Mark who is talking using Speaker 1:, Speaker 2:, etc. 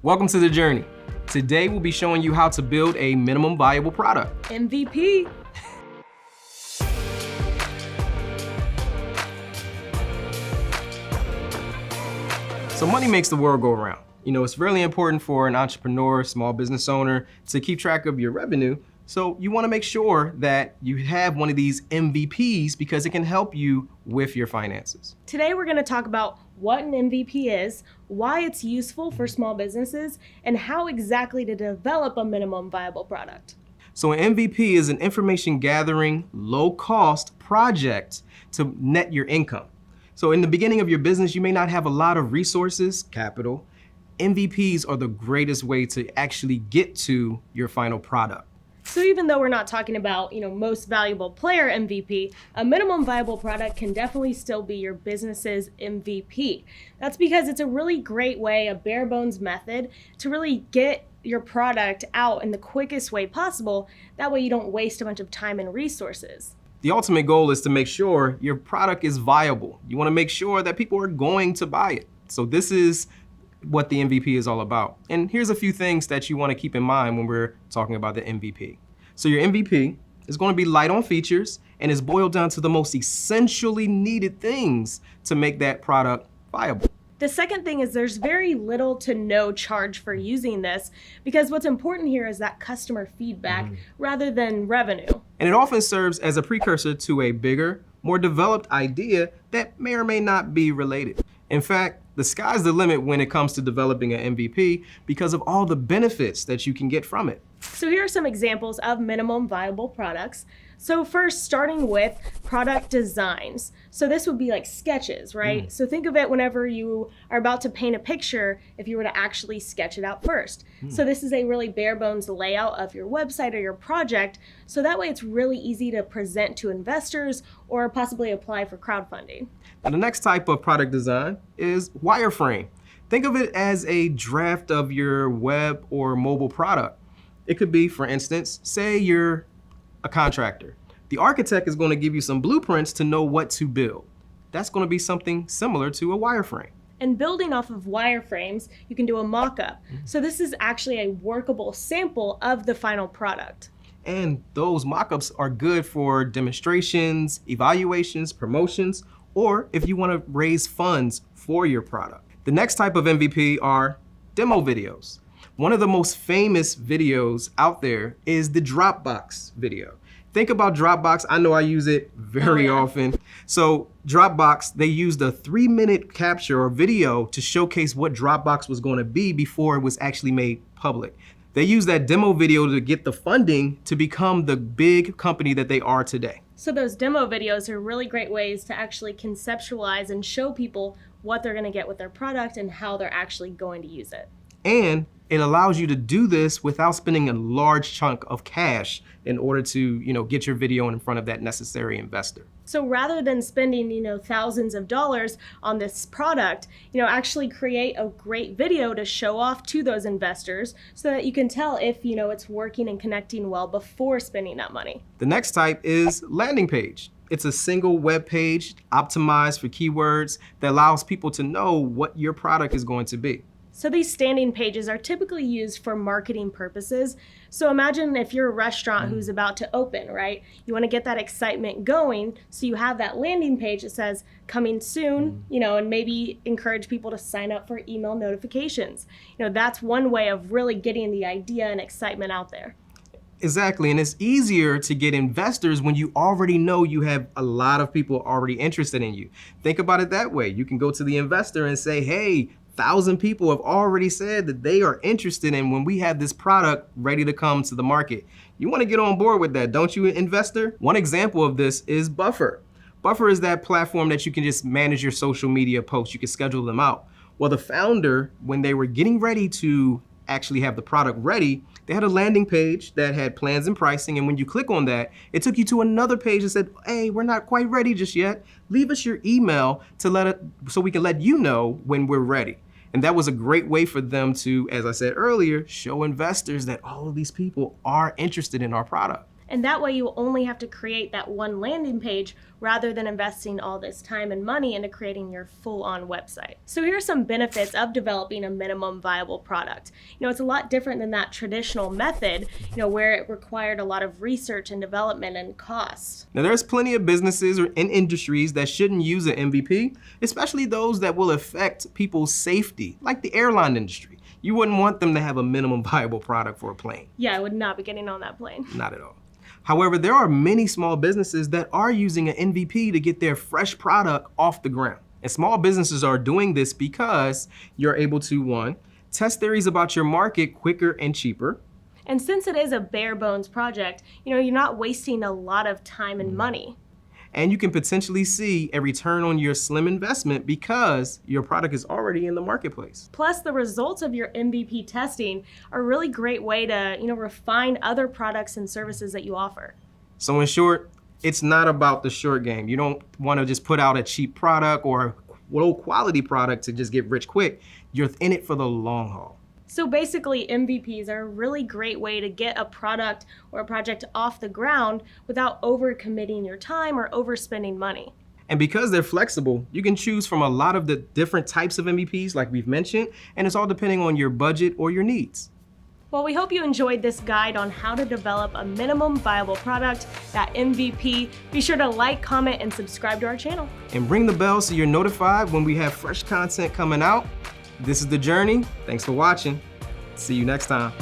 Speaker 1: Welcome to the journey. Today we'll be showing you how to build a minimum viable product.
Speaker 2: MVP.
Speaker 1: So money makes the world go around. You know, it's really important for an entrepreneur, small business owner to keep track of your revenue. So you want to make sure that you have one of these MVPs because it can help you with your finances.
Speaker 2: Today we're going to talk about what an MVP is, why it's useful for small businesses, and how exactly to develop a minimum viable product.
Speaker 1: So an MVP is an information gathering, low cost project to net your income. So in the beginning of your business, you may not have a lot of resources, capital. MVPs are the greatest way to actually get to your final product.
Speaker 2: So even though we're not talking about, most valuable player MVP, a minimum viable product can definitely still be your business's MVP. That's because it's a really great way, a bare bones method to really get your product out in the quickest way possible. That way you don't waste a bunch of time and resources.
Speaker 1: The ultimate goal is to make sure your product is viable. You want to make sure that people are going to buy it. So this is what the MVP is all about. And here's a few things that you want to keep in mind when we're talking about the MVP. So your MVP is going to be light on features and is boiled down to the most essentially needed things to make that product viable.
Speaker 2: The second thing is there's very little to no charge for using this because what's important here is that customer feedback rather than revenue.
Speaker 1: And it often serves as a precursor to a bigger, more developed idea that may or may not be related. In fact, the sky's the limit when it comes to developing an MVP because of all the benefits that you can get from it.
Speaker 2: So here are some examples of minimum viable products. So first, starting with product designs. So this would be like sketches, right? So think of it whenever you are about to paint a picture, if you were to actually sketch it out first. So this is a really bare bones layout of your website or your project. So that way it's really easy to present to investors or possibly apply for crowdfunding.
Speaker 1: Now, the next type of product design is wireframe. Think of it as a draft of your web or mobile product. It could be, for instance, say you're a contractor. The architect is going to give you some blueprints to know what to build. That's going to be something similar to a wireframe.
Speaker 2: And building off of wireframes, you can do a mock-up. So this is actually a workable sample of the final product.
Speaker 1: And those mock-ups are good for demonstrations, evaluations, promotions, or if you want to raise funds for your product. The next type of MVP are demo videos. One of the most famous videos out there is the Dropbox video. Think about Dropbox. I know I use it very often. So Dropbox, they used a 3-minute capture or video to showcase what Dropbox was going to be before it was actually made public. They used that demo video to get the funding to become the big company that they are today.
Speaker 2: So those demo videos are really great ways to actually conceptualize and show people what they're going to get with their product and how they're actually going to use it.
Speaker 1: And it allows you to do this without spending a large chunk of cash in order to, get your video in front of that necessary investor.
Speaker 2: So rather than spending, thousands of dollars on this product, actually create a great video to show off to those investors so that you can tell if, it's working and connecting well before spending that money.
Speaker 1: The next type is landing page. It's a single web page optimized for keywords that allows people to know what your product is going to be.
Speaker 2: So these standing pages are typically used for marketing purposes. So imagine if you're a restaurant who's about to open, right? You want to get that excitement going. So you have that landing page that says coming soon, and maybe encourage people to sign up for email notifications. That's one way of really getting the idea and excitement out there.
Speaker 1: Exactly, and it's easier to get investors when you already know you have a lot of people already interested in you. Think about it that way. You can go to the investor and say, hey, 1,000 people have already said that they are interested in when we have this product ready to come to the market. You want to get on board with that, don't you, investor? One example of this is Buffer. Buffer is that platform that you can just manage your social media posts. You can schedule them out. Well, the founder, when they were getting ready to actually have the product ready, they had a landing page that had plans and pricing, and when you click on that, it took you to another page that said, hey, we're not quite ready just yet. Leave us your email so we can let you know when we're ready. And that was a great way for them to, as I said earlier, show investors that all of these people are interested in our product.
Speaker 2: And that way you only have to create that one landing page rather than investing all this time and money into creating your full-on website. So here are some benefits of developing a minimum viable product. It's a lot different than that traditional method, where it required a lot of research and development and costs.
Speaker 1: Now, there's plenty of businesses or in industries that shouldn't use an MVP, especially those that will affect people's safety, like the airline industry. You wouldn't want them to have a minimum viable product for a plane.
Speaker 2: Yeah, I would not be getting on that plane.
Speaker 1: Not at all. However, there are many small businesses that are using an MVP to get their fresh product off the ground. And small businesses are doing this because you're able to, one, test theories about your market quicker and cheaper.
Speaker 2: And since it is a bare bones project, you're not wasting a lot of time and money.
Speaker 1: And you can potentially see a return on your slim investment because your product is already in the marketplace.
Speaker 2: Plus, the results of your MVP testing are a really great way to, refine other products and services that you offer.
Speaker 1: So in short, it's not about the short game. You don't want to just put out a cheap product or a low quality product to just get rich quick. You're in it for the long haul.
Speaker 2: So basically, MVPs are a really great way to get a product or a project off the ground without overcommitting your time or overspending money.
Speaker 1: And because they're flexible, you can choose from a lot of the different types of MVPs like we've mentioned, and it's all depending on your budget or your needs.
Speaker 2: Well, we hope you enjoyed this guide on how to develop a minimum viable product, that MVP. Be sure to like, comment, and subscribe to our channel.
Speaker 1: And ring the bell so you're notified when we have fresh content coming out. This is The Journey. Thanks for watching. See you next time.